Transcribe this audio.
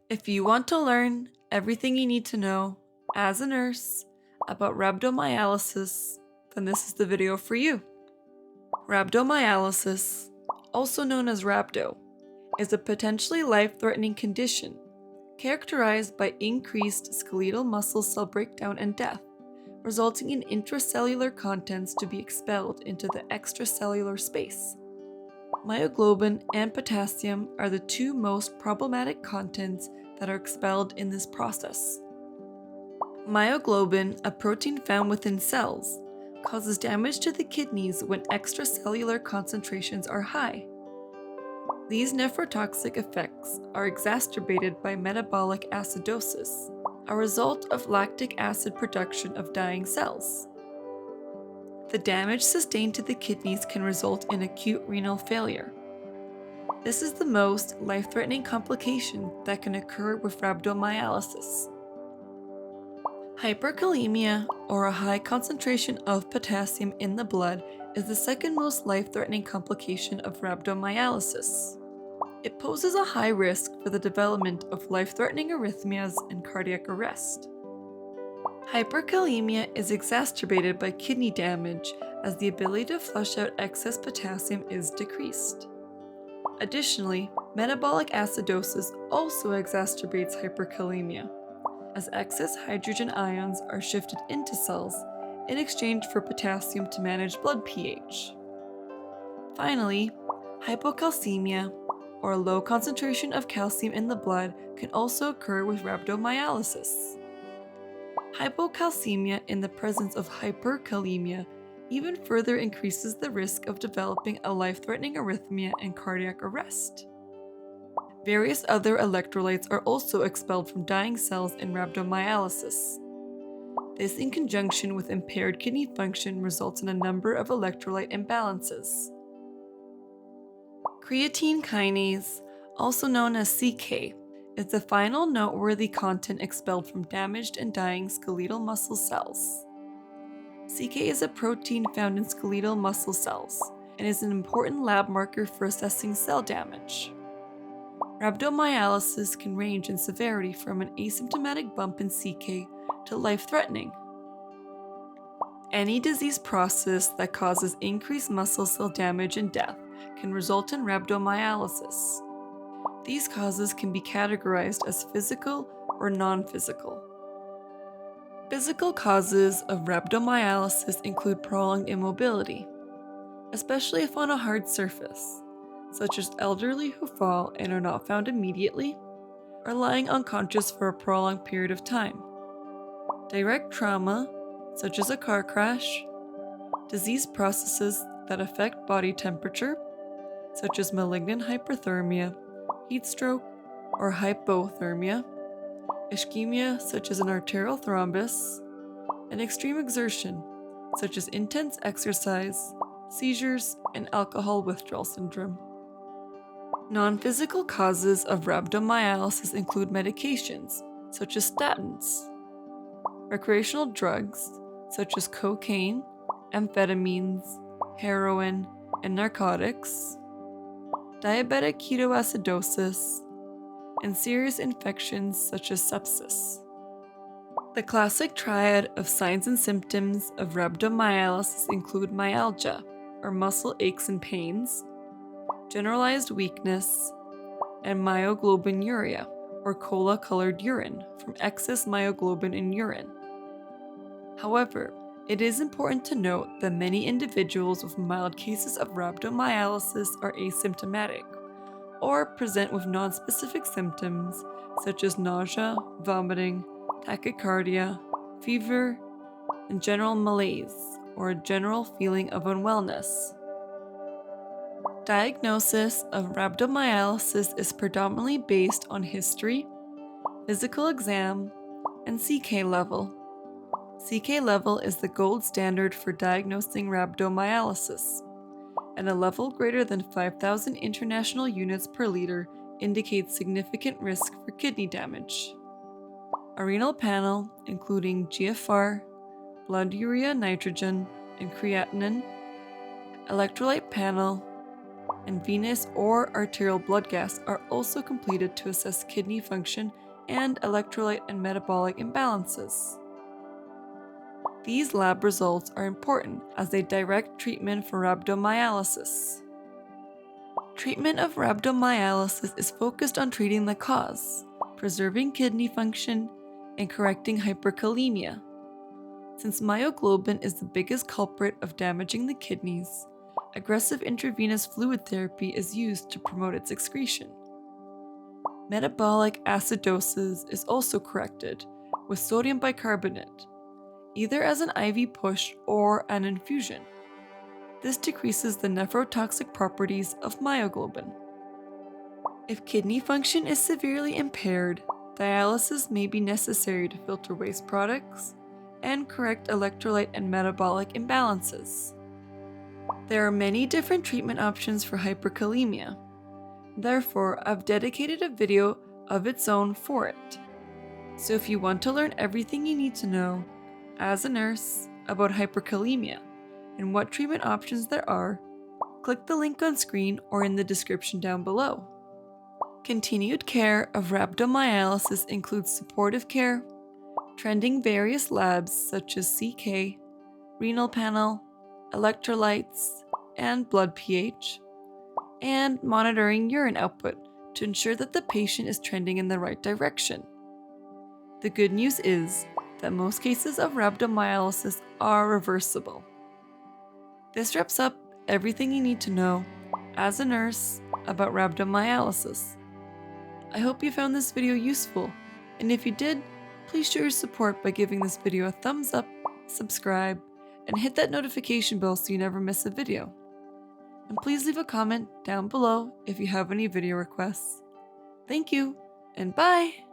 If you want to learn everything you need to know as a nurse about rhabdomyolysis, then this is the video for you. Rhabdomyolysis, also known as rhabdo, is a potentially life-threatening condition characterized by increased skeletal muscle cell breakdown and death, resulting in intracellular contents to be expelled into the extracellular space. Myoglobin and potassium are the two most problematic contents that are expelled in this process. Myoglobin, a protein found within cells, causes damage to the kidneys when extracellular concentrations are high. These nephrotoxic effects are exacerbated by metabolic acidosis, a result of lactic acid production of dying cells. The damage sustained to the kidneys can result in acute renal failure. This is the most life-threatening complication that can occur with rhabdomyolysis. Hyperkalemia, or a high concentration of potassium in the blood, is the second most life-threatening complication of rhabdomyolysis. It poses a high risk for the development of life-threatening arrhythmias and cardiac arrest. Hyperkalemia is exacerbated by kidney damage as the ability to flush out excess potassium is decreased. Additionally, metabolic acidosis also exacerbates hyperkalemia, as excess hydrogen ions are shifted into cells in exchange for potassium to manage blood pH. Finally, hypocalcemia, or a low concentration of calcium in the blood, can also occur with rhabdomyolysis. Hypocalcemia in the presence of hyperkalemia even further increases the risk of developing a life-threatening arrhythmia and cardiac arrest. Various other electrolytes are also expelled from dying cells in rhabdomyolysis. This, in conjunction with impaired kidney function, results in a number of electrolyte imbalances. Creatine kinase, also known as CK, is the final noteworthy content expelled from damaged and dying skeletal muscle cells. CK is a protein found in skeletal muscle cells and is an important lab marker for assessing cell damage. Rhabdomyolysis can range in severity from an asymptomatic bump in CK to life-threatening. Any disease process that causes increased muscle cell damage and death can result in rhabdomyolysis. These causes can be categorized as physical or non-physical. Physical causes of rhabdomyolysis include prolonged immobility, especially if on a hard surface, such as elderly who fall and are not found immediately, or lying unconscious for a prolonged period of time. Direct trauma, such as a car crash, disease processes that affect body temperature, such as malignant hyperthermia, heat stroke, or hypothermia, ischemia, such as an arterial thrombus, and extreme exertion, such as intense exercise, seizures, and alcohol withdrawal syndrome. Non-physical causes of rhabdomyolysis include medications, such as statins, recreational drugs, such as cocaine, amphetamines, heroin, and narcotics, diabetic ketoacidosis, and serious infections such as sepsis. The classic triad of signs and symptoms of rhabdomyolysis include myalgia, or muscle aches and pains, generalized weakness, and myoglobinuria, or cola-colored urine, from excess myoglobin in urine. However, it is important to note that many individuals with mild cases of rhabdomyolysis are asymptomatic, or present with nonspecific symptoms such as nausea, vomiting, tachycardia, fever, and general malaise, or a general feeling of unwellness. Diagnosis of rhabdomyolysis is predominantly based on history, physical exam, and CK level. CK level is the gold standard for diagnosing rhabdomyolysis, and a level greater than 5,000 international units per liter indicates significant risk for kidney damage. A renal panel, including GFR, blood urea nitrogen, and creatinine, electrolyte panel, and venous or arterial blood gas are also completed to assess kidney function and electrolyte and metabolic imbalances. These lab results are important as they direct treatment for rhabdomyolysis. Treatment of rhabdomyolysis is focused on treating the cause, preserving kidney function, and correcting hyperkalemia. Since myoglobin is the biggest culprit of damaging the kidneys, aggressive intravenous fluid therapy is used to promote its excretion. Metabolic acidosis is also corrected with sodium bicarbonate, either as an IV push or an infusion. This decreases the nephrotoxic properties of myoglobin. If kidney function is severely impaired, dialysis may be necessary to filter waste products and correct electrolyte and metabolic imbalances. There are many different treatment options for hyperkalemia. Therefore, I've dedicated a video of its own for it. So if you want to learn everything you need to know as a nurse about hyperkalemia and what treatment options there are, click the link on screen or in the description down below. Continued care of rhabdomyolysis includes supportive care, trending various labs such as CK, renal panel, electrolytes, and blood pH, and monitoring urine output to ensure that the patient is trending in the right direction. The good news is that most cases of rhabdomyolysis are reversible. This wraps up everything you need to know as a nurse about rhabdomyolysis. I hope you found this video useful, and if you did, please show your support by giving this video a thumbs up, subscribe, and hit that notification bell so you never miss a video. And please leave a comment down below if you have any video requests. Thank you, and bye!